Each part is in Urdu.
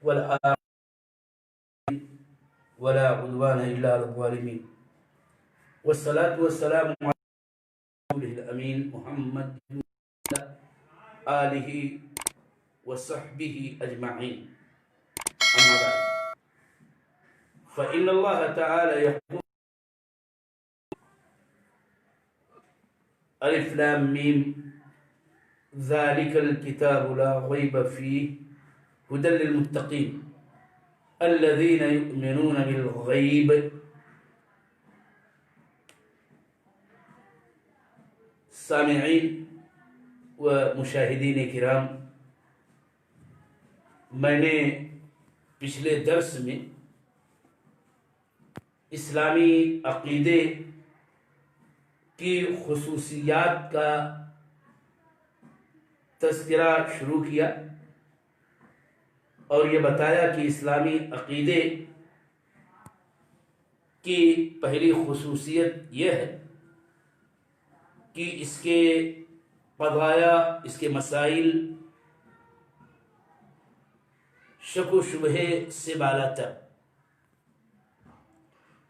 والآخرين ولا عدوان إلا على الظالمين والصلاة والسلام على رسوله الأمين محمد آله وصحبه أجمعين. أما بعد، فإن الله تعالى يقول: ألف لام ميم ذلك الكتاب لا ريب فيه هدى للمتقين الذين يؤمنون بالغيب. سامعین و مشاہدین کرام، میں نے پچھلے درس میں اسلامی عقیدے کی خصوصیات کا تذکرہ شروع کیا اور یہ بتایا کہ اسلامی عقیدے کی پہلی خصوصیت یہ ہے کہ اس کے قضایا، اس کے مسائل شک و شبہے سے بالاتر۔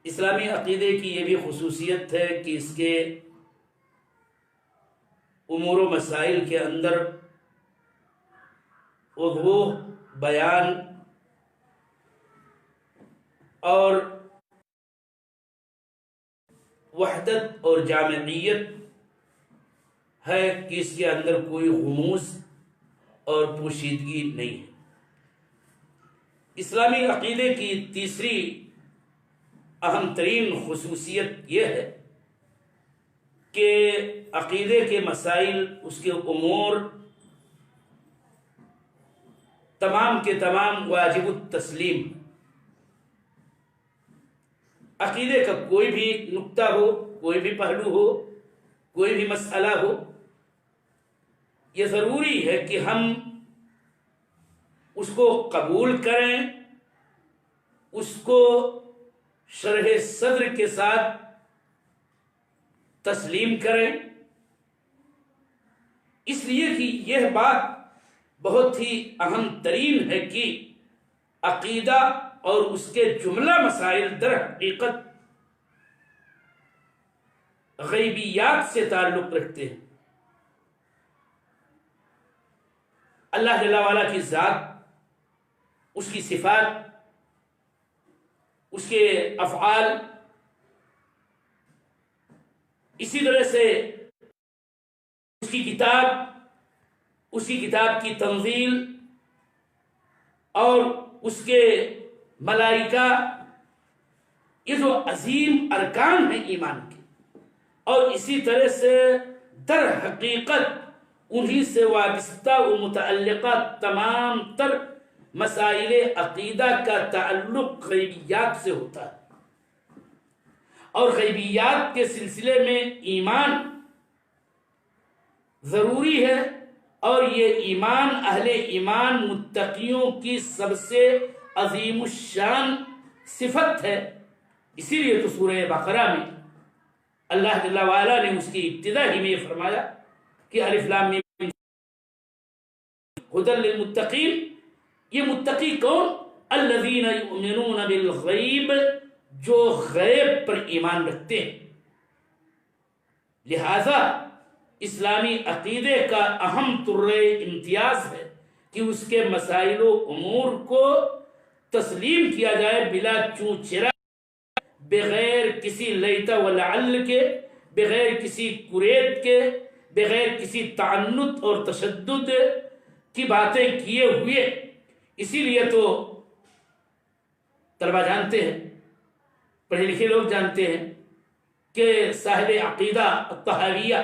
اسلامی عقیدے کی یہ بھی خصوصیت ہے کہ اس کے امور و مسائل کے اندر وضوح، بیان اور وحدت اور جامعیت ہے کہ اس کے اندر کوئی غموض اور پوشیدگی نہیں ہے۔ اسلامی عقیدے کی تیسری اہم ترین خصوصیت یہ ہے کہ عقیدے کے مسائل، اس کے امور تمام کے تمام واجب التسلیم۔ عقیدے کا کوئی بھی نقطہ ہو، کوئی بھی پہلو ہو، کوئی بھی مسئلہ ہو، یہ ضروری ہے کہ ہم اس کو قبول کریں، اس کو شرح صدر کے ساتھ تسلیم کریں، اس لیے کہ یہ بات بہت ہی اہم ترین ہے کہ عقیدہ اور اس کے جملہ مسائل در حقیقت غیبیات سے تعلق رکھتے ہیں۔ اللہ جل وعلا کی ذات، اس کی صفات، اس کے افعال، اسی طرح سے اس کی کتاب کی تنزیل اور اس کے ملائکہ، یہ جو عظیم ارکان ہیں ایمان کے، اور اسی طرح سے در حقیقت انہی سے وابستہ و متعلقہ تمام تر مسائل عقیدہ کا تعلق غیبیات سے ہوتا ہے، اور غیبیات کے سلسلے میں ایمان ضروری ہے، اور یہ ایمان اہل ایمان متقیوں کی سب سے عظیم الشان صفت ہے۔ اسی لیے تو سورہ بقرہ میں اللہ جل وعلا نے اس کی ابتدا ہی میں یہ فرمایا کہ الف لام میم ھدی للمتقین۔ یہ متقی کون؟ الذین یؤمنون بالغیب، جو غیب پر ایمان رکھتے ہیں۔ لہذا اسلامی عقیدے کا اہم امتیاز ہے کہ اس کے مسائل و امور کو تسلیم کیا جائے بلا چون چرا، بغیر کسی لیتا و لعل کے، بغیر کسی قریب کے، بغیر کسی تعنت اور تشدد کی باتیں کیے ہوئے۔ اسی لیے تو طلبہ جانتے ہیں، پڑھے لکھے لوگ جانتے ہیں کہ صاحب عقیدہ الطحاویہ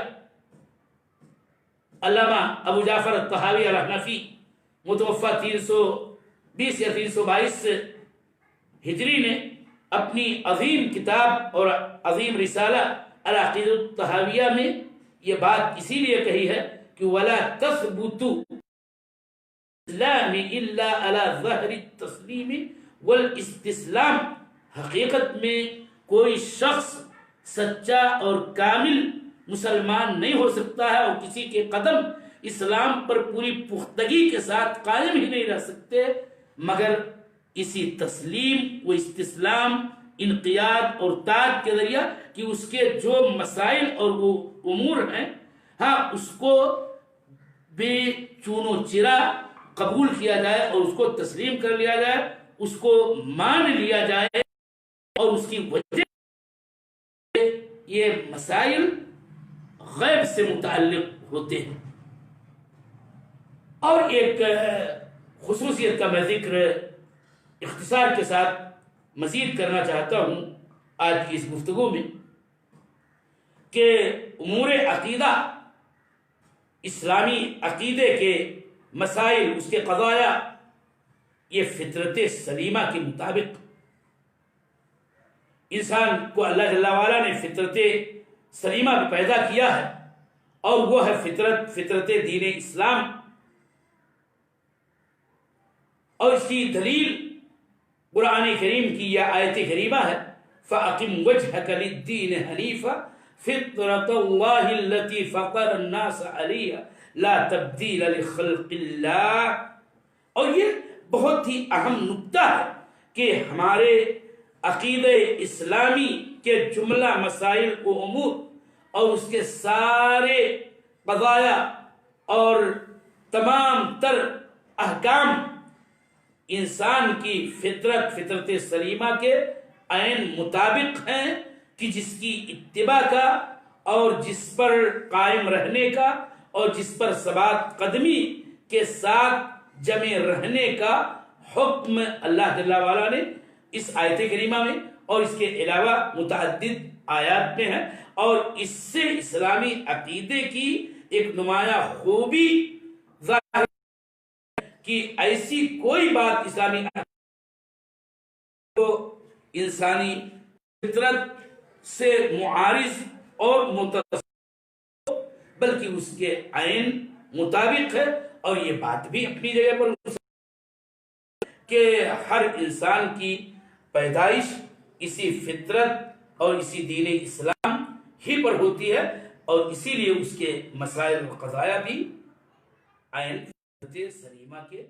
علامہ ابو جعفر الطحاوی الحنفی، متوفى 320 یا 322 ہجری نے اپنی عظیم کتاب اور عظیم رسالہ العقیدہ الطحاویہ میں یہ بات اسی لیے کہی ہے کہ وَلَا تَثْبُتُ الاسلام الا على ظہر التسلیم والاستسلام۔ حقیقت میں کوئی شخص سچا اور کامل مسلمان نہیں ہو سکتا ہے، اور کسی کے قدم اسلام پر پوری پختگی کے ساتھ قائم ہی نہیں رہ سکتے مگر اسی تسلیم و استسلام، انقیاد اور طاعت کے ذریعہ کہ اس کے جو مسائل اور وہ امور ہیں ہاں اس کو بے چون و چرا قبول کیا جائے اور اس کو تسلیم کر لیا جائے، اس کو مان لیا جائے، اور اس کی وجہ یہ مسائل غیب سے متعلق ہوتے ہیں۔ اور ایک خصوصیت کا میں ذکر اختصار کے ساتھ مزید کرنا چاہتا ہوں آج کی اس گفتگو میں، کہ امور عقیدہ، اسلامی عقیدے کے مسائل، اس کے قضایا، یہ فطرت سلیمہ کے مطابق انسان کو اللہ جل وعلا نے فطرت سلیمہ میں پیدا کیا ہے، اور وہ ہے فطرت دین اسلام۔ اور اس کی دلیل قرآن کریم کی یہ آیت کریمہ ہے، فَأَقِمْ وَجْهَكَ لِلدِّينِ حَنِيفًا فِطْرَةَ اللَّهِ الَّتِي فَطَرَ النَّاسَ عَلَيْهَا لَا تَبْدِيلَ لِخَلْقِ اللَّهِ۔ اور یہ بہت ہی اہم نکتہ ہے کہ ہمارے عقیدہ اسلامی کے جملہ مسائل و امور اور اس کے سارے قضایا اور تمام تر احکام انسان کی فطرت سلیمہ کے عین مطابق ہیں، کہ جس کی اتباع کا اور جس پر قائم رہنے کا اور جس پر ثبات قدمی کے ساتھ جمع رہنے کا حکم اللہ جل وعلا نے اس آیت کریمہ میں اور اس کے علاوہ متعدد آیات میں ہے۔ اور اس سے اسلامی عقیدے کی ایک نمایاں خوبی ظاہر کہ ایسی کوئی بات اسلامی تو انسانی فطرت سے معارض اور متصف، بلکہ اس کے عین مطابق ہے۔ اور یہ بات بھی اپنی جگہ پر کہ ہر انسان کی پیدائش اسی فطرت اور اسی دین اسلام ہی پر ہوتی ہے، اور اسی لیے اس کے مسائل و قضایا بھی عین فطرت سلیمہ کے